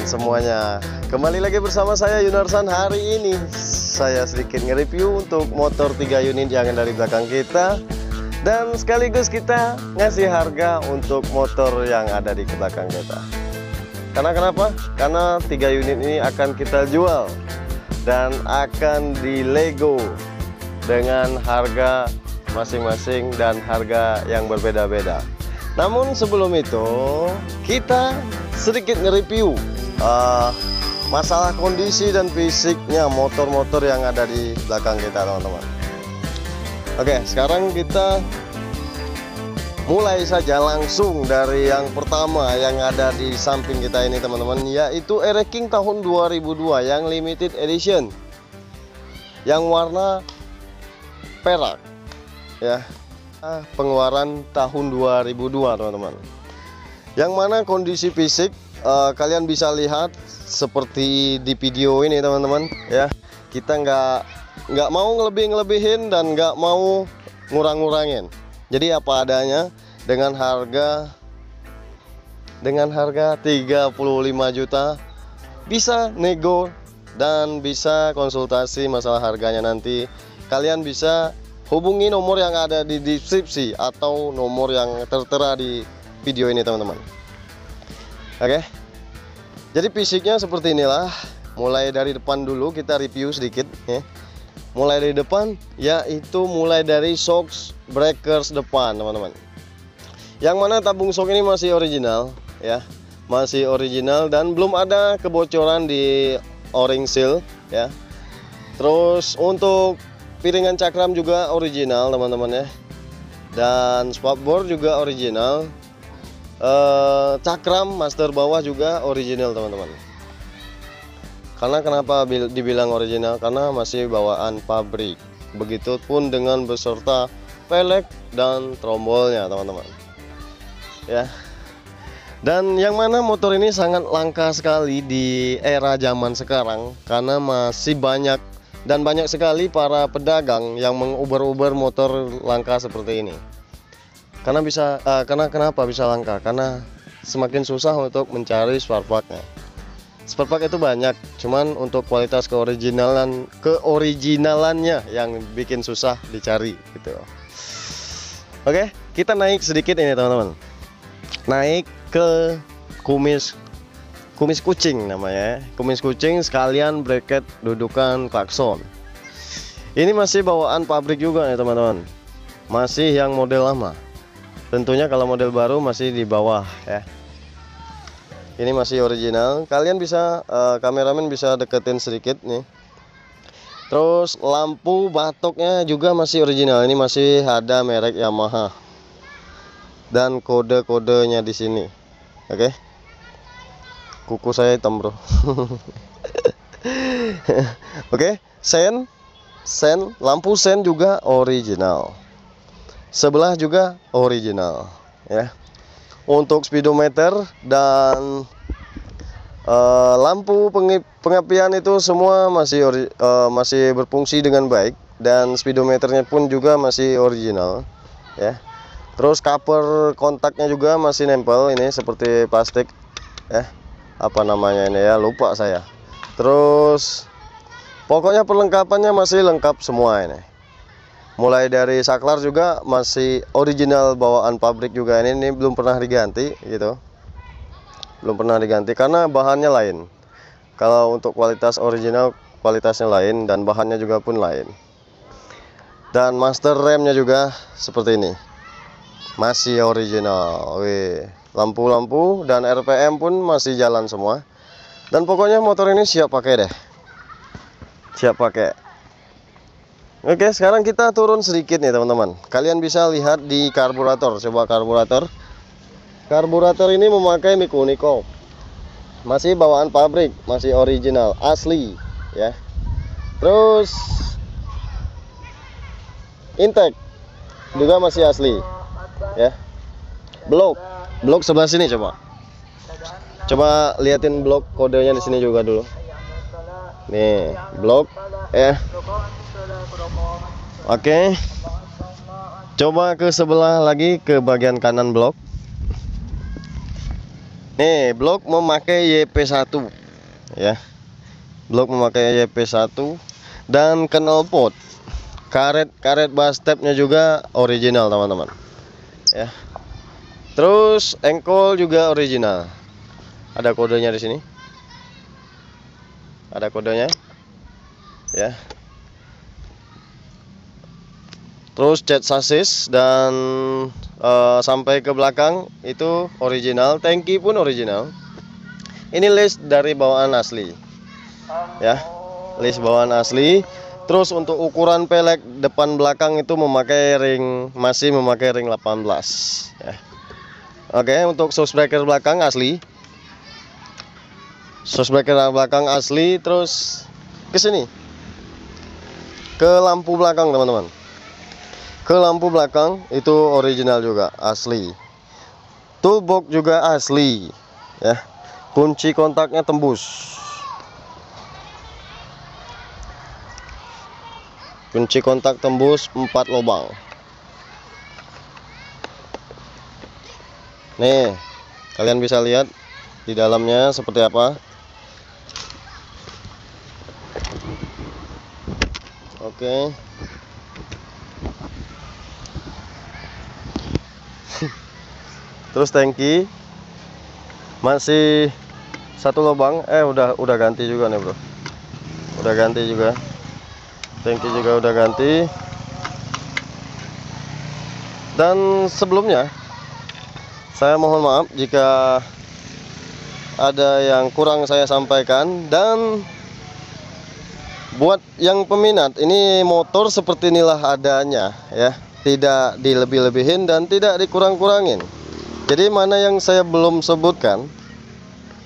semuanya. Kembali lagi bersama saya Yunarsan. Hari ini saya sedikit nge-review untuk motor 3 unit yang ada di belakang kita, dan sekaligus kita ngasih harga untuk motor yang ada di belakang kita. Karena kenapa? Karena 3 unit ini akan kita jual dan akan di Lego dengan harga masing-masing dan harga yang berbeda-beda. Namun sebelum itu kita sedikit nge-review masalah kondisi dan fisiknya motor-motor yang ada di belakang kita, teman-teman. Oke, sekarang kita mulai saja langsung dari yang pertama yang ada di samping kita ini, teman-teman, yaitu Aero King tahun 2002 yang limited edition yang warna perak ya. Pengeluaran tahun 2002, teman-teman, yang mana kondisi fisik kalian bisa lihat seperti di video ini, teman-teman ya. Kita nggak mau ngelebih-ngelebihin dan nggak mau ngurang-ngurangin, jadi apa adanya dengan harga 35 juta. Bisa nego dan bisa konsultasi masalah harganya. Nanti kalian bisa hubungi nomor yang ada di deskripsi atau nomor yang tertera di video ini, teman-teman. Oke, jadi fisiknya seperti inilah. Mulai dari depan dulu kita review sedikit ya. Mulai dari depan, yaitu mulai dari shocks breakers depan, teman-teman, yang mana tabung shock ini masih original ya, masih original dan belum ada kebocoran di o-ring seal ya. Terus untuk piringan cakram juga original, teman-teman ya, dan spakbor juga original. Cakram master bawah juga original, teman-teman. Karena kenapa dibilang original? Karena masih bawaan pabrik. Begitupun dengan beserta pelek dan trombolnya, teman-teman ya. Dan yang mana motor ini sangat langka sekali di era zaman sekarang, karena masih banyak sekali para pedagang yang menguber-uber motor langka seperti ini. Karena kenapa bisa langka? Karena semakin susah untuk mencari spare partnya. Spare part itu banyak, cuman untuk kualitas keoriginalannya yang bikin susah dicari gitu. Oke, kita naik sedikit ini, teman-teman. Naik ke kumis kucing namanya, kumis kucing sekalian bracket dudukan klakson. Ini masih bawaan pabrik juga ya, teman-teman, masih yang model lama. Tentunya kalau model baru masih di bawah ya. Ini masih original. Kalian bisa kameramen bisa deketin sedikit nih. Terus lampu batoknya juga masih original. Ini masih ada merek Yamaha dan kode-kodenya di sini. Oke. Kuku saya hitam, bro. Oke, sen lampu sen juga original. Sebelah juga original ya. Untuk speedometer dan lampu pengapian itu semua masih berfungsi dengan baik, dan speedometernya pun juga masih original ya. Terus cover kontaknya juga masih nempel, ini seperti plastik ya. Apa namanya ini ya, lupa saya. Terus pokoknya perlengkapannya masih lengkap semua ini. Mulai dari saklar juga masih original bawaan pabrik juga. Ini belum pernah diganti gitu. Belum pernah diganti karena bahannya lain. Kalau untuk kualitas original, kualitasnya lain dan bahannya juga pun lain. Dan master remnya juga seperti ini, masih original. Wih, lampu-lampu dan RPM pun masih jalan semua. Dan pokoknya motor ini siap pakai deh. Siap pakai. Oke, sekarang kita turun sedikit nih, teman-teman. Kalian bisa lihat di karburator. Coba karburator. Karburator ini memakai Mikunico. Masih bawaan pabrik, masih original, asli ya. Terus intake juga masih asli ya. Blok sebelah sini coba. Coba liatin blok kodenya di sini juga dulu. Nih, blok ya. Oke. Coba ke sebelah lagi, ke bagian kanan blok. Nih, blok memakai YP1 ya. Blok memakai YP1 dan knalpot. Karet bas stepnya juga original, teman-teman. Ya. Terus engkol juga original. Ada kodenya di sini. Ada kodenya. Ya. Terus cat sasis dan sampai ke belakang itu original, tangki pun original. Ini list dari bawaan asli. Ya. List bawaan asli. Terus untuk ukuran pelek depan belakang itu masih memakai ring 18 ya. Oke, untuk shockbreaker belakang asli. Shockbreaker belakang asli, terus ke sini. Ke lampu belakang, teman-teman. Ke lampu belakang itu original juga, asli. Toolbox juga asli ya. Kunci kontaknya tembus. Kunci kontak tembus 4 lubang. Nih, kalian bisa lihat di dalamnya seperti apa. Oke. Terus tangki masih 1 lubang. Udah ganti juga nih, bro. Udah ganti juga. Tangki juga udah ganti. Dan sebelumnya saya mohon maaf jika ada yang kurang saya sampaikan. Dan buat yang peminat, ini motor seperti inilah adanya ya. Tidak dilebih-lebihin dan tidak dikurang-kurangin. Jadi mana yang saya belum sebutkan,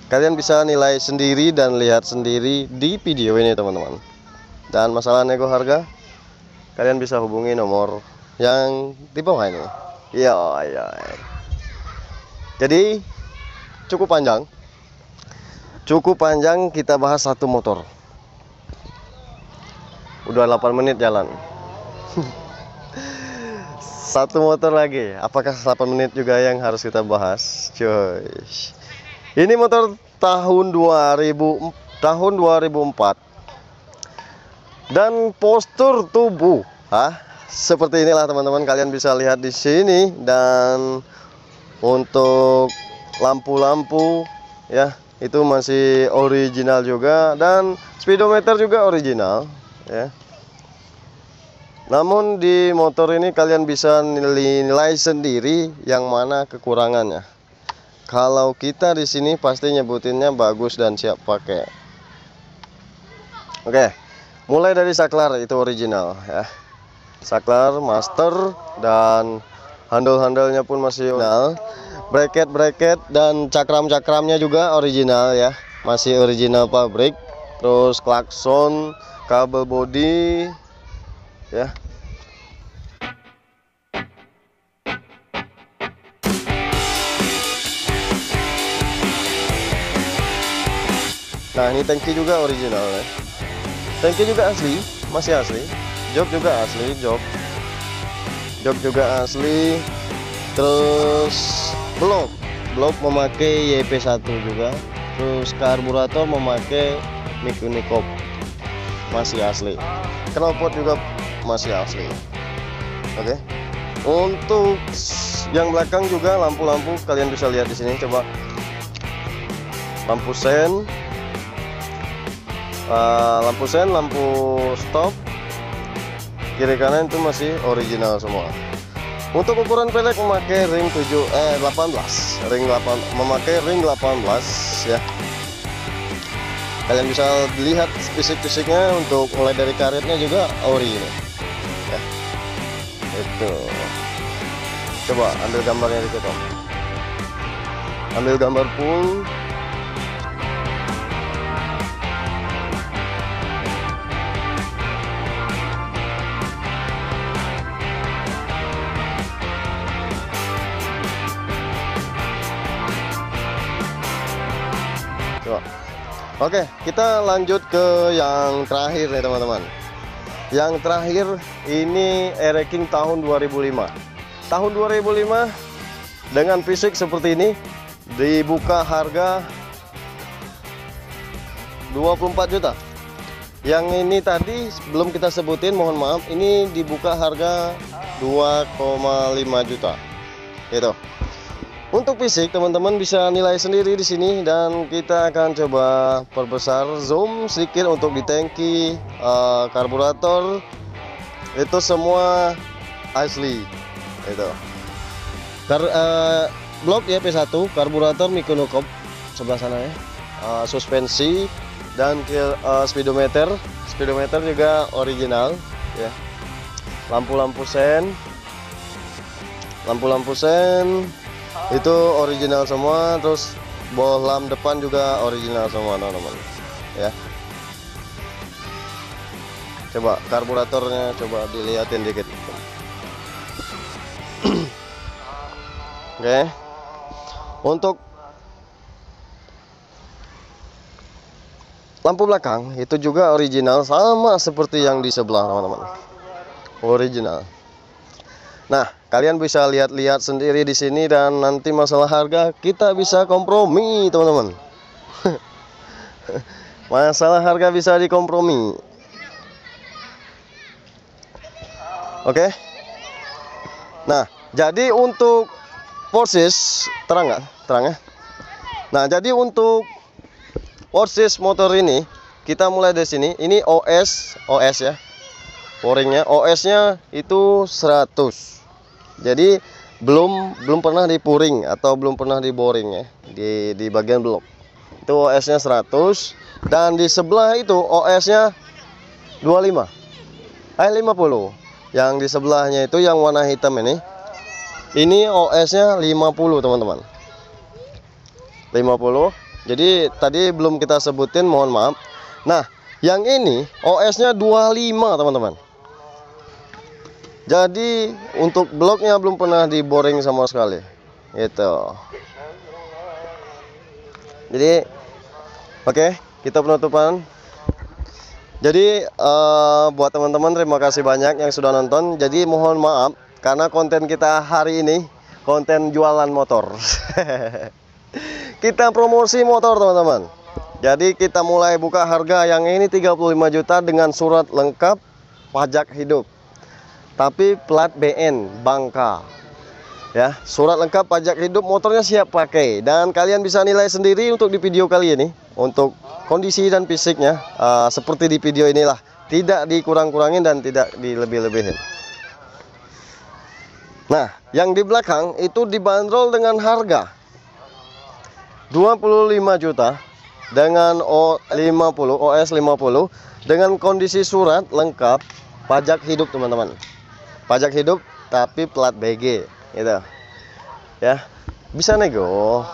kalian bisa nilai sendiri dan lihat sendiri di video ini, teman-teman. Dan masalah nego harga, kalian bisa hubungi nomor yang di bawah ini. Iya. Jadi cukup panjang kita bahas satu motor. Udah 8 menit jalan. Satu motor lagi. Apakah 8 menit juga yang harus kita bahas? Cuy. Ini motor tahun 2004. Dan postur tubuh, seperti inilah, teman-teman. Kalian bisa lihat di sini. Dan untuk lampu-lampu ya, itu masih original juga, dan speedometer juga original ya. Namun di motor ini kalian bisa nilai sendiri yang mana kekurangannya. Kalau kita di sini pasti nyebutinnya bagus dan siap pakai. Oke, mulai dari saklar itu original ya. Saklar master dan handle-handlenya pun masih original. Bracket dan cakram-cakramnya juga original ya, masih original pabrik. Terus klakson, kabel bodi ya. Nah, ini tangki juga original ya. Tangki juga asli, masih asli. Jok juga asli, jok juga asli. Terus blok memakai YP1 juga. Terus karburator memakai Mikunikop, masih asli. Knalpot juga masih asli. Oke. Untuk yang belakang juga lampu-lampu kalian bisa lihat di sini. Coba lampu sen, lampu stop, kiri kanan itu masih original semua. Untuk ukuran pelek memakai ring 18, memakai ring 18 ya. Kalian bisa lihat fisik-fisiknya, untuk mulai dari karetnya juga ori ini ya. Itu. Coba ambil gambarnya dikit, Om. Ambil gambar full. Oke, kita lanjut ke yang terakhir nih, teman-teman. Yang terakhir ini Ereking tahun 2005. Tahun 2005 dengan fisik seperti ini dibuka harga 24 juta. Yang ini tadi belum kita sebutin, mohon maaf, ini dibuka harga 2,5 juta. Gitu. Untuk fisik teman-teman bisa nilai sendiri di sini, dan kita akan coba perbesar zoom sedikit untuk di tangki, karburator itu semua asli. Itu. Blok YP1, karburator Mikonokop sebelah sana ya. Suspensi dan speedometer juga original ya. Lampu-lampu sen itu original semua, terus bohlam depan juga original semua teman-teman ya. Coba karburatornya coba dilihatin dikit. Oke. Untuk lampu belakang itu juga original, sama seperti yang di sebelah teman-teman, original. Nah, kalian bisa lihat-lihat sendiri di sini, dan nanti masalah harga kita bisa kompromi teman-teman. Masalah harga bisa dikompromi. Oke. Nah, jadi untuk Porsche terang nggak? Terang ya. Nah, jadi untuk Porsche motor ini kita mulai dari sini. Ini OS ya. Pouringnya OS-nya itu 100. Jadi belum pernah di pouring atau belum pernah di boring ya di bagian blok. Itu OS-nya 100, dan di sebelah itu OS-nya 25. 50. Yang di sebelahnya itu yang warna hitam ini OS-nya 50 teman-teman. 50. Jadi tadi belum kita sebutin, mohon maaf. Nah, yang ini OS-nya 25 teman-teman. Jadi untuk bloknya belum pernah di boring sama sekali. Gitu. Jadi oke, kita penutupan. Jadi buat teman-teman terima kasih banyak yang sudah nonton. Jadi mohon maaf karena konten kita hari ini konten jualan motor. Kita promosi motor teman-teman. Jadi kita mulai buka harga yang ini 35 juta dengan surat lengkap, pajak hidup, tapi plat BN Bangka ya. Surat lengkap, pajak hidup, motornya siap pakai, dan kalian bisa nilai sendiri untuk di video kali ini. Untuk kondisi dan fisiknya seperti di video inilah, tidak dikurang-kurangin dan tidak dilebih-lebihin. Nah, yang di belakang itu dibanderol dengan harga 25 juta dengan OS 50 dengan kondisi surat lengkap, pajak hidup teman-teman. Pajak hidup tapi plat BG gitu. Ya. Bisa nego.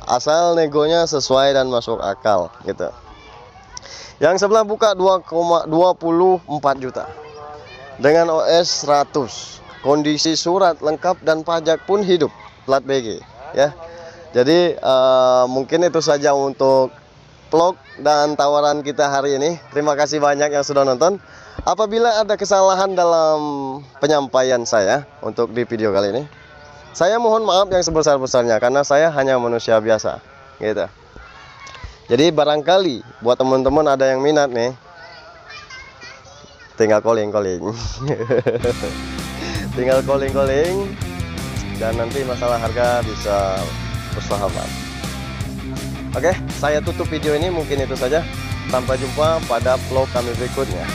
Asal negonya sesuai dan masuk akal gitu. Yang sebelah buka 2,24 juta dengan OS 100. Kondisi surat lengkap dan pajak pun hidup, plat BG ya. Jadi mungkin itu saja untuk vlog dan tawaran kita hari ini. Terima kasih banyak yang sudah nonton. Apabila ada kesalahan dalam penyampaian saya untuk di video kali ini, saya mohon maaf yang sebesar-besarnya karena saya hanya manusia biasa gitu. Jadi barangkali buat teman-teman ada yang minat nih, tinggal calling. Tinggal calling dan nanti masalah harga bisa bersahabat. Oke, saya tutup video ini, mungkin itu saja. Sampai jumpa pada vlog kami berikutnya.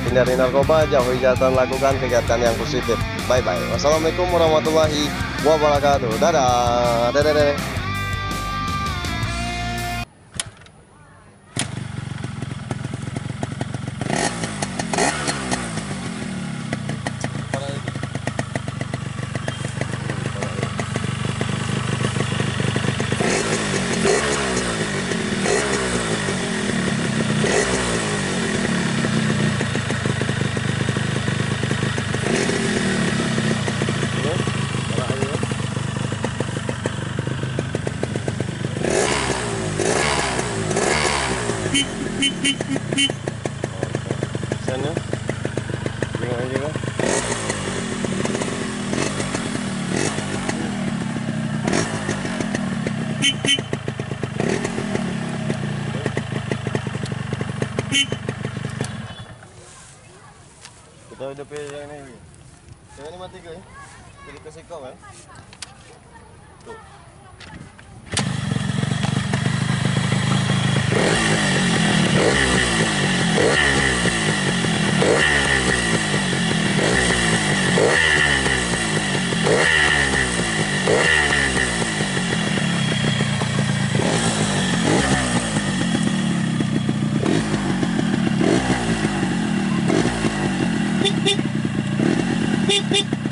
Hindari narkoba, jauhi kejahatan, lakukan kegiatan yang positif. Bye bye. Wassalamualaikum warahmatullahi wabarakatuh. Dadah. Sana, tengok aja kan. Kita udah yang ini. Yang ini mati guys. Jadi kasih kau kan. Tuh. Beep beep.